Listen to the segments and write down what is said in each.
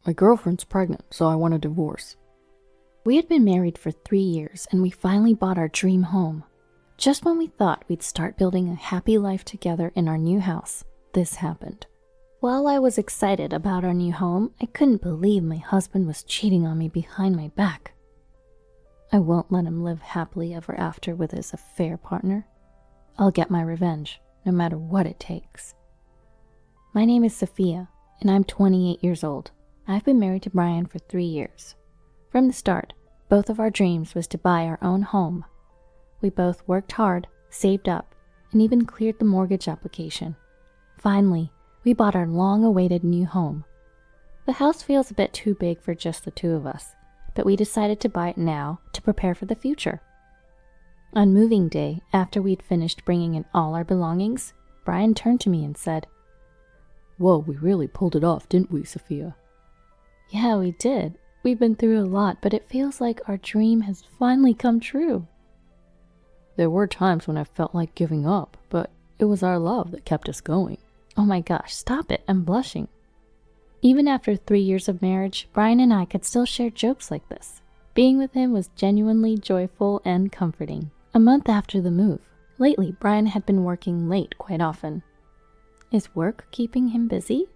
My girlfriend's pregnant, so I want a divorce. We had been married for 3 years and we finally bought our dream home. Just when we thought we'd start building a happy life together in our new house, this happened. While I was excited about our new home, I couldn't believe my husband was cheating on me behind my back. I won't let him live happily ever after with his affair partner. I'll get my revenge, no matter what it takes. My name is Sophia, and I'm 28 years old. I've been married to Brian for 3 years. From the start, both of our dreams was to buy our own home. We both worked hard, saved up, and even cleared the mortgage application. Finally, we bought our long-awaited new home. The house feels a bit too big for just the two of us, but we decided to buy it now to prepare for the future. On moving day, after we'd finished bringing in all our belongings, Brian turned to me and said, Whoa, we really pulled it off, didn't we, Sophia? Yeah, we did. We've been through a lot, but it feels like our dream has finally come true. There were times when I felt like giving up, but it was our love that kept us going. Oh my gosh, stop it, I'm blushing. Even after 3 years of marriage, Brian and I could still share jokes like this. Being with him was genuinely joyful and comforting. A month after the move, lately Brian had been working late quite often. Is work keeping him busy?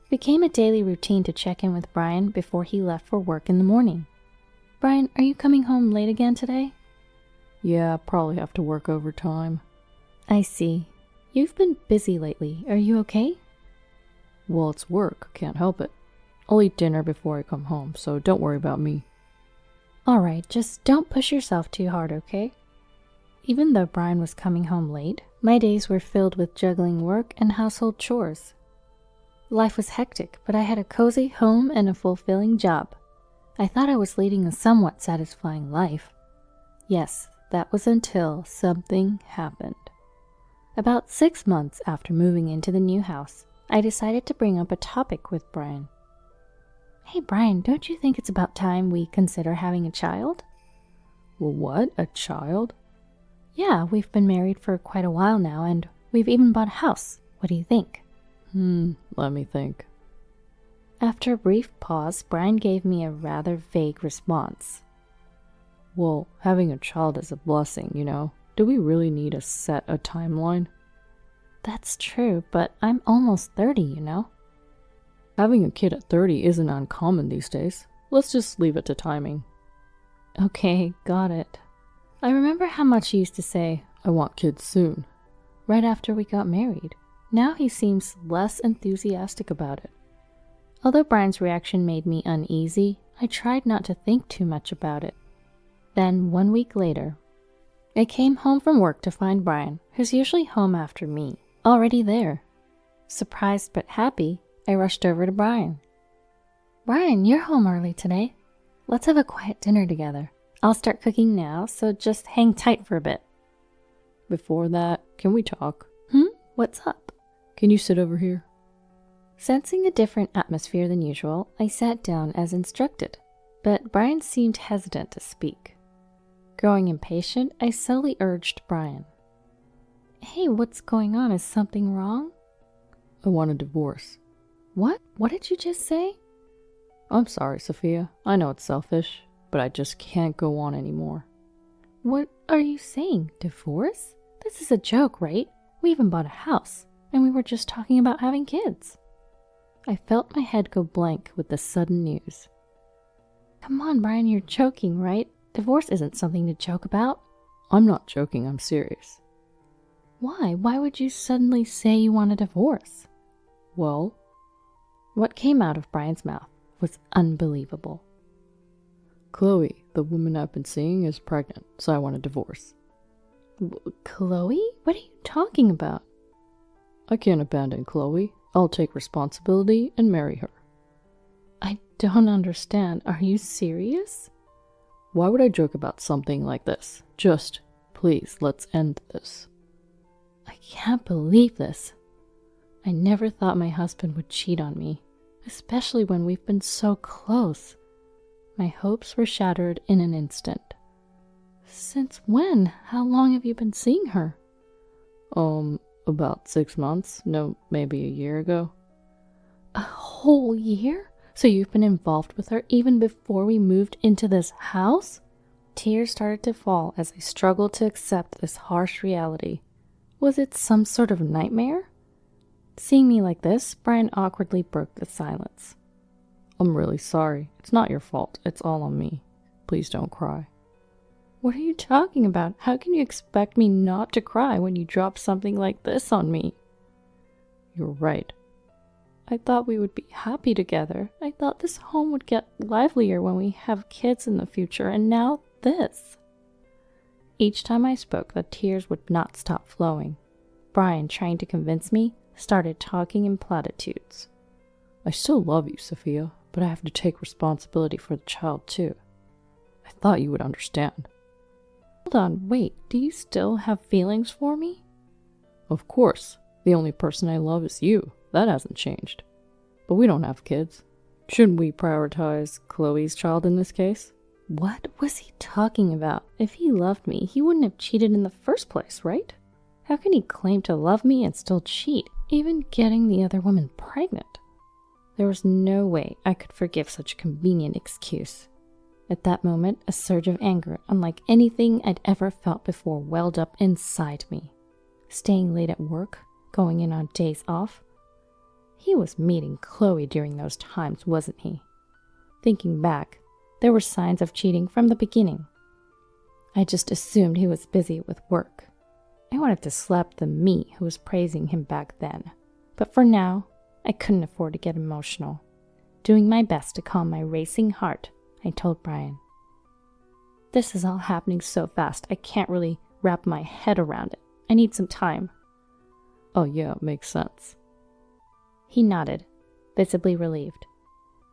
It became a daily routine to check in with Brian before he left for work in the morning. Brian, are you coming home late again today? Yeah, probably have to work overtime. I see. You've been busy lately. Are you okay? Well, it's work. Can't help it. I'll eat dinner before I come home, so don't worry about me. Alright, just don't push yourself too hard, okay? Even though Brian was coming home late, my days were filled with juggling work and household chores. Life was hectic, but I had a cozy home and a fulfilling job. I thought I was leading a somewhat satisfying life. Yes, that was until something happened. About 6 months after moving into the new house, I decided to bring up a topic with Brian. Hey Brian, don't you think it's about time we consider having a child? Well, what? A child? Yeah, we've been married for quite a while now, and we've even bought a house. What do you think? Let me think. After a brief pause, Brian gave me a rather vague response. Well, having a child is a blessing, you know. Do we really need to set a timeline? That's true, but I'm almost 30, you know? Having a kid at 30 isn't uncommon these days. Let's just leave it to timing. Okay, got it. I remember how much he used to say, I want kids soon. Right after we got married. Now he seems less enthusiastic about it. Although Brian's reaction made me uneasy, I tried not to think too much about it. Then 1 week later, I came home from work to find Brian, who's usually home after me, already there. Surprised but happy, I rushed over to Brian. Brian, you're home early today. Let's have a quiet dinner together. I'll start cooking now, so just hang tight for a bit. Before that, can we talk? What's up? Can you sit over here? Sensing a different atmosphere than usual, I sat down as instructed, but Brian seemed hesitant to speak. Growing impatient, I slowly urged Brian. Hey, what's going on? Is something wrong? I want a divorce. What? What did you just say? I'm sorry, Sophia. I know it's selfish, but I just can't go on anymore. What are you saying? Divorce? This is a joke, right? We even bought a house, and we were just talking about having kids. I felt my head go blank with the sudden news. Come on, Brian, you're joking, right? Divorce isn't something to joke about. I'm not joking, I'm serious. Why? Why would you suddenly say you want a divorce? Well, what came out of Brian's mouth was unbelievable. Chloe, the woman I've been seeing, is pregnant, so I want a divorce. Chloe? What are you talking about? I can't abandon Chloe. I'll take responsibility and marry her. I don't understand. Are you serious? Why would I joke about something like this? Just, please, let's end this. I can't believe this. I never thought my husband would cheat on me, especially when we've been so close. My hopes were shattered in an instant. Since when? How long have you been seeing her? About 6 months. No, maybe a year ago. A whole year? So you've been involved with her even before we moved into this house? Tears started to fall as I struggled to accept this harsh reality. Was it some sort of nightmare? Seeing me like this, Brian awkwardly broke the silence. I'm really sorry. It's not your fault. It's all on me. Please don't cry. What are you talking about? How can you expect me not to cry when you drop something like this on me? You're right. I thought we would be happy together. I thought this home would get livelier when we have kids in the future, and now this. Each time I spoke, the tears would not stop flowing. Brian, trying to convince me, started talking in platitudes. I still love you, Sophia, but I have to take responsibility for the child too. I thought you would understand. Hold on, wait, do you still have feelings for me? Of course. The only person I love is you. That hasn't changed. But we don't have kids. Shouldn't we prioritize Chloe's child in this case? What was he talking about? If he loved me, he wouldn't have cheated in the first place, right? How can he claim to love me and still cheat, even getting the other woman pregnant? There was no way I could forgive such a convenient excuse. At that moment, a surge of anger, unlike anything I'd ever felt before, welled up inside me. Staying late at work, going in on days off. He was meeting Chloe during those times, wasn't he? Thinking back, there were signs of cheating from the beginning. I just assumed he was busy with work. I wanted to slap the me who was praising him back then. But for now, I couldn't afford to get emotional. Doing my best to calm my racing heart, I told Brian. This is all happening so fast, I can't really wrap my head around it. I need some time. Oh yeah, makes sense. He nodded, visibly relieved.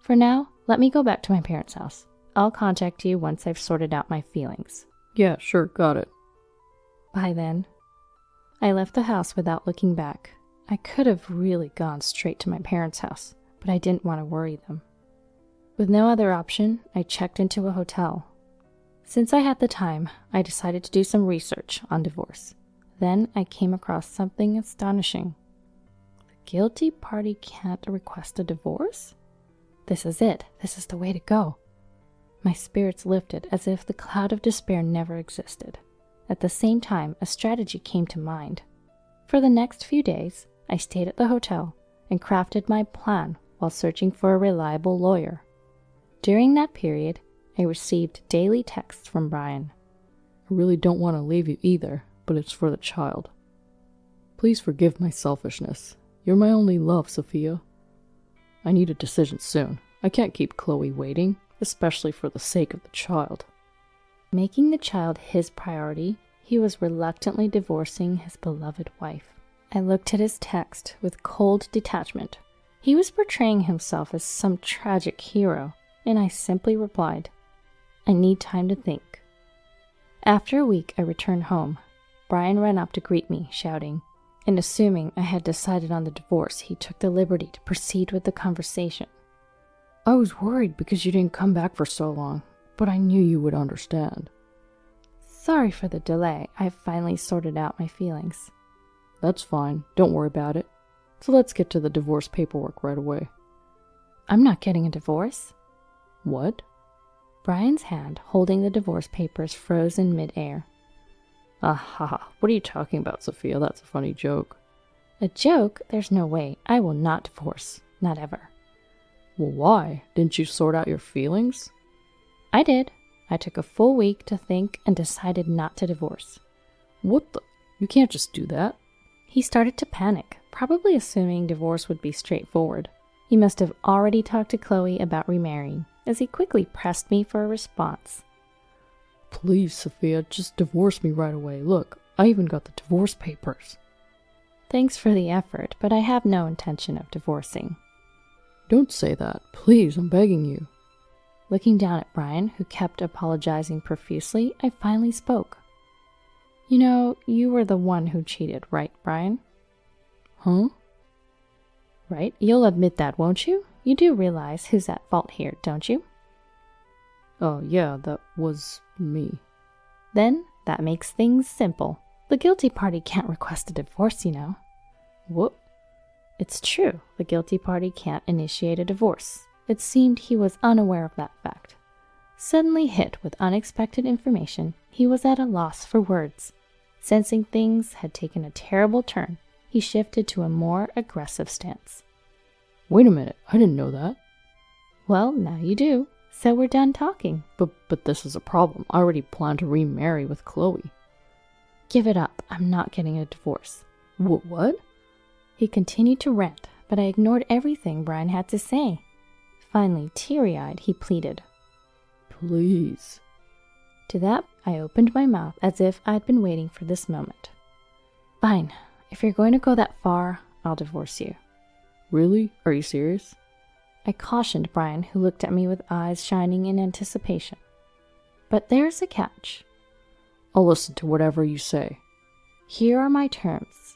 For now, let me go back to my parents' house. I'll contact you once I've sorted out my feelings. Yeah, sure, got it. By then, I left the house without looking back. I could have really gone straight to my parents' house, but I didn't want to worry them. With no other option, I checked into a hotel. Since I had the time, I decided to do some research on divorce. Then I came across something astonishing. The guilty party can't request a divorce? This is it. This is the way to go. My spirits lifted as if the cloud of despair never existed. At the same time, a strategy came to mind. For the next few days, I stayed at the hotel and crafted my plan while searching for a reliable lawyer. During that period, I received daily texts from Brian. I really don't want to leave you either, but it's for the child. Please forgive my selfishness. You're my only love, Sophia. I need a decision soon. I can't keep Chloe waiting, especially for the sake of the child. Making the child his priority, he was reluctantly divorcing his beloved wife. I looked at his text with cold detachment. He was portraying himself as some tragic hero, and I simply replied, I need time to think. After a week, I returned home. Brian ran up to greet me, shouting, and assuming I had decided on the divorce, he took the liberty to proceed with the conversation. I was worried because you didn't come back for so long, but I knew you would understand. Sorry for the delay. I've finally sorted out my feelings. That's fine. Don't worry about it. So let's get to the divorce paperwork right away. I'm not getting a divorce. What? Brian's hand holding the divorce papers froze in midair. Aha, what are you talking about, Sophia? That's a funny joke. A joke? There's no way. I will not divorce. Not ever. Well, why? Didn't you sort out your feelings? I did. I took a full week to think and decided not to divorce. What the? You can't just do that. He started to panic, probably assuming divorce would be straightforward. He must have already talked to Chloe about remarrying, as he quickly pressed me for a response. Please, Sophia, just divorce me right away. Look, I even got the divorce papers. Thanks for the effort, but I have no intention of divorcing. Don't say that. Please, I'm begging you. Looking down at Brian, who kept apologizing profusely, I finally spoke. You know, you were the one who cheated, right, Brian? Huh? Right? You'll admit that, won't you? You do realize who's at fault here, don't you? Oh, yeah, that was me. Then, that makes things simple. The guilty party can't request a divorce, you know. What? It's true. The guilty party can't initiate a divorce. It seemed he was unaware of that fact. Suddenly hit with unexpected information, he was at a loss for words. Sensing things had taken a terrible turn, he shifted to a more aggressive stance. Wait a minute, I didn't know that. Well, now you do, so we're done talking. But this is a problem. I already plan to remarry with Chloe. Give it up, I'm not getting a divorce. What? He continued to rant, but I ignored everything Brian had to say. Finally, teary-eyed, he pleaded. Please. To that, I opened my mouth as if I'd been waiting for this moment. Fine, if you're going to go that far, I'll divorce you. Really? Are you serious? I cautioned Brian, who looked at me with eyes shining in anticipation. But there's a catch. I'll listen to whatever you say. Here are my terms.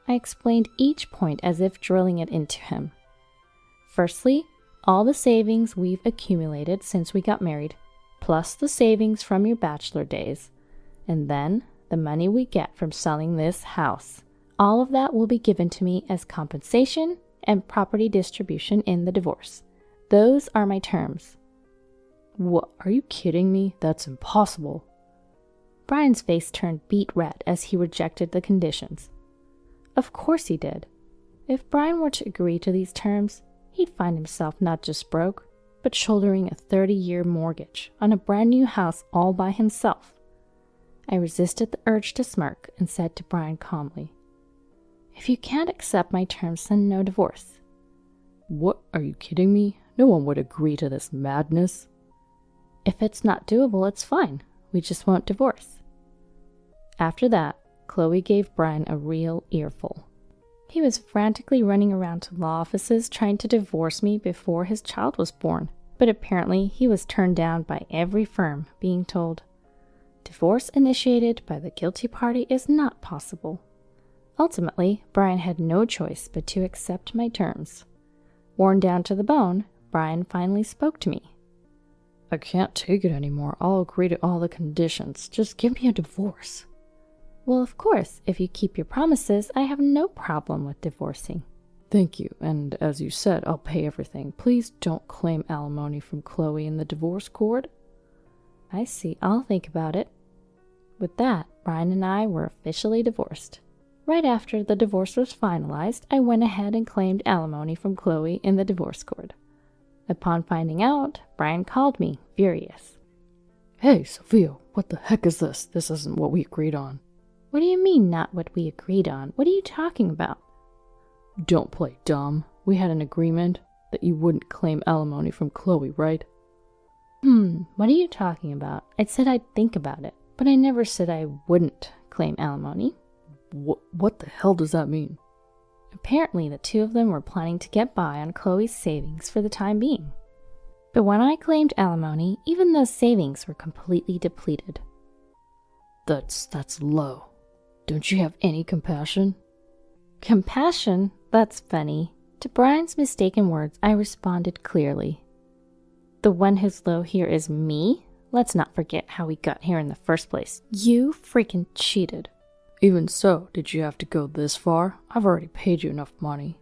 I explained each point as if drilling it into him. Firstly, all the savings we've accumulated since we got married, plus the savings from your bachelor days, and then the money we get from selling this house. All of that will be given to me as compensation and property distribution in the divorce. Those are my terms. What? Are you kidding me? That's impossible. Brian's face turned beet red as he rejected the conditions. Of course he did. If Brian were to agree to these terms, he'd find himself not just broke, but shouldering a 30-year mortgage on a brand new house all by himself. I resisted the urge to smirk and said to Brian calmly, If you can't accept my terms, then no divorce. What? Are you kidding me? No one would agree to this madness. If it's not doable, it's fine. We just won't divorce. After that, Chloe gave Brian a real earful. He was frantically running around to law offices trying to divorce me before his child was born, but apparently he was turned down by every firm, being told, divorce initiated by the guilty party is not possible. Ultimately, Brian had no choice but to accept my terms. Worn down to the bone, Brian finally spoke to me. I can't take it anymore. I'll agree to all the conditions. Just give me a divorce. Well, of course, if you keep your promises, I have no problem with divorcing. Thank you, and as you said, I'll pay everything. Please don't claim alimony from Chloe in the divorce court. I see. I'll think about it. With that, Brian and I were officially divorced. Right after the divorce was finalized, I went ahead and claimed alimony from Chloe in the divorce court. Upon finding out, Brian called me, furious. Hey, Sophia, what the heck is this? This isn't what we agreed on. What do you mean, not what we agreed on? What are you talking about? Don't play dumb. We had an agreement that you wouldn't claim alimony from Chloe, right? What are you talking about? I said I'd think about it, but I never said I wouldn't claim alimony. What the hell does that mean? Apparently, the two of them were planning to get by on Chloe's savings for the time being. But when I claimed alimony, even those savings were completely depleted. That's low. Don't you have any compassion? Compassion? That's funny. To Brian's mistaken words, I responded clearly. The one who's low here is me? Let's not forget how we got here in the first place. You freaking cheated. Even so, did you have to go this far? I've already paid you enough money.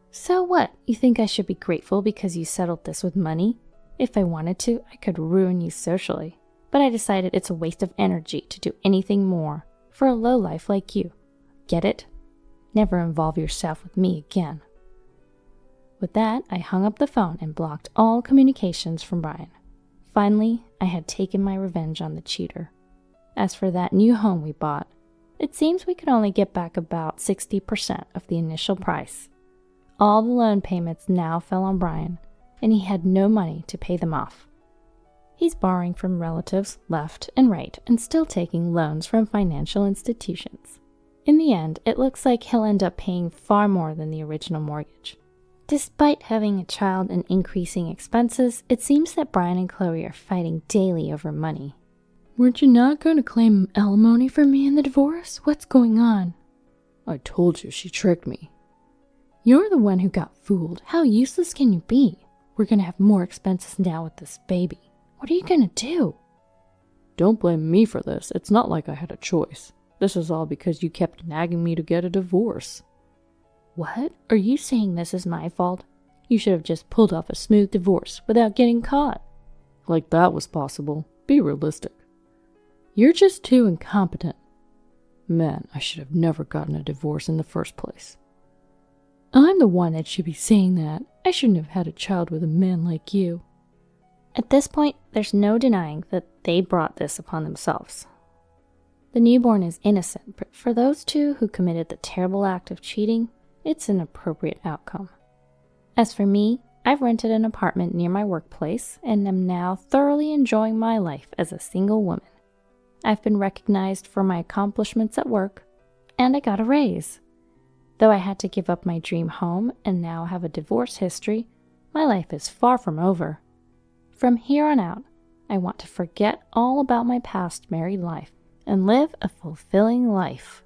So what? You think I should be grateful because you settled this with money? If I wanted to, I could ruin you socially. But I decided it's a waste of energy to do anything more for a lowlife like you. Get it? Never involve yourself with me again. With that, I hung up the phone and blocked all communications from Brian. Finally, I had taken my revenge on the cheater. As for that new home we bought, it seems we could only get back about 60% of the initial price. All the loan payments now fell on Brian, and he had no money to pay them off. He's borrowing from relatives left and right and still taking loans from financial institutions. In the end, it looks like he'll end up paying far more than the original mortgage. Despite having a child and increasing expenses, it seems that Brian and Chloe are fighting daily over money. Weren't you not going to claim alimony from me in the divorce? What's going on? I told you she tricked me. You're the one who got fooled. How useless can you be? We're going to have more expenses now with this baby. What are you going to do? Don't blame me for this. It's not like I had a choice. This is all because you kept nagging me to get a divorce. What? Are you saying this is my fault? You should have just pulled off a smooth divorce without getting caught. Like that was possible. Be realistic. You're just too incompetent. Man, I should have never gotten a divorce in the first place. I'm the one that should be saying that. I shouldn't have had a child with a man like you. At this point, there's no denying that they brought this upon themselves. The newborn is innocent, but for those two who committed the terrible act of cheating, it's an appropriate outcome. As for me, I've rented an apartment near my workplace and am now thoroughly enjoying my life as a single woman. I've been recognized for my accomplishments at work, and I got a raise. Though I had to give up my dream home and now have a divorce history, my life is far from over. From here on out, I want to forget all about my past married life and live a fulfilling life.